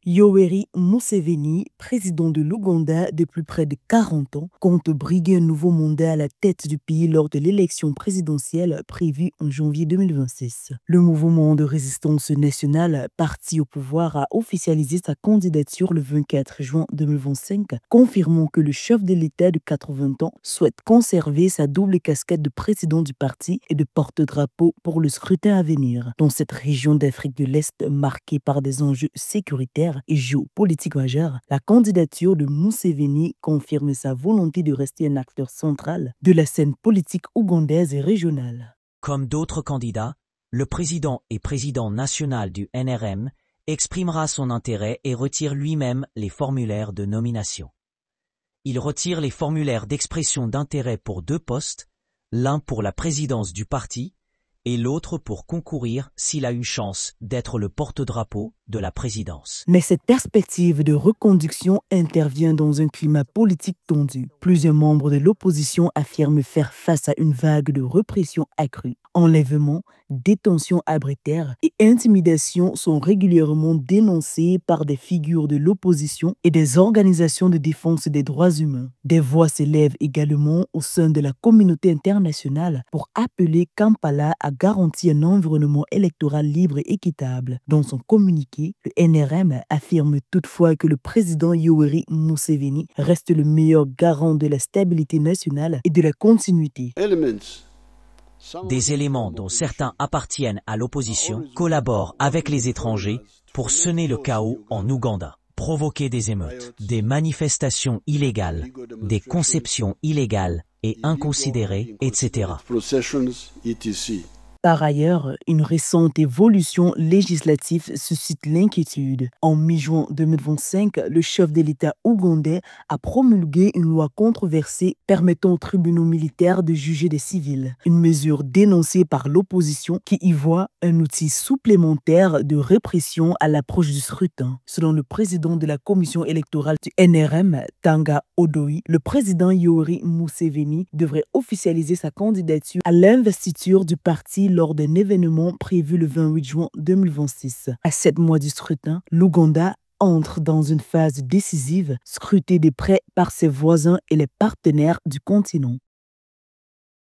Yoweri Museveni, président de l'Ouganda depuis près de 40 ans, compte briguer un nouveau mandat à la tête du pays lors de l'élection présidentielle prévue en janvier 2026. Le mouvement de résistance nationale, parti au pouvoir, a officialisé sa candidature le 24 juin 2025, confirmant que le chef de l'État de 80 ans souhaite conserver sa double casquette de président du parti et de porte-drapeau pour le scrutin à venir. Dans cette région d'Afrique de l'Est marquée par des enjeux sécuritaires et géopolitique majeur, la candidature de Museveni confirme sa volonté de rester un acteur central de la scène politique ougandaise et régionale. Comme d'autres candidats, le président et président national du NRM exprimera son intérêt et retire lui-même les formulaires de nomination. Il retire les formulaires d'expression d'intérêt pour deux postes, l'un pour la présidence du parti et l'autre pour concourir s'il a une chance d'être le porte-drapeau de la présidence. Mais cette perspective de reconduction intervient dans un climat politique tendu. Plusieurs membres de l'opposition affirment faire face à une vague de répression accrue. Enlèvements, détentions arbitraires et intimidations sont régulièrement dénoncés par des figures de l'opposition et des organisations de défense des droits humains. Des voix s'élèvent également au sein de la communauté internationale pour appeler Kampala à garantir un environnement électoral libre et équitable. Dans son communiqué, le NRM affirme toutefois que le président Yoweri Museveni reste le meilleur garant de la stabilité nationale et de la continuité. Des éléments dont certains appartiennent à l'opposition collaborent avec les étrangers pour semer le chaos en Ouganda, provoquer des émeutes, des manifestations illégales, des conceptions illégales et inconsidérées, etc. Par ailleurs, une récente évolution législative suscite l'inquiétude. En mi-juin 2025, le chef de l'État ougandais a promulgué une loi controversée permettant aux tribunaux militaires de juger des civils. Une mesure dénoncée par l'opposition qui y voit un outil supplémentaire de répression à l'approche du scrutin. Selon le président de la commission électorale du NRM, Tanga Odoi, le président Yoweri Museveni devrait officialiser sa candidature à l'investiture du parti lors d'un événement prévu le 28 juin 2026. À 7 mois du scrutin, l'Ouganda entre dans une phase décisive, scrutée de près par ses voisins et les partenaires du continent.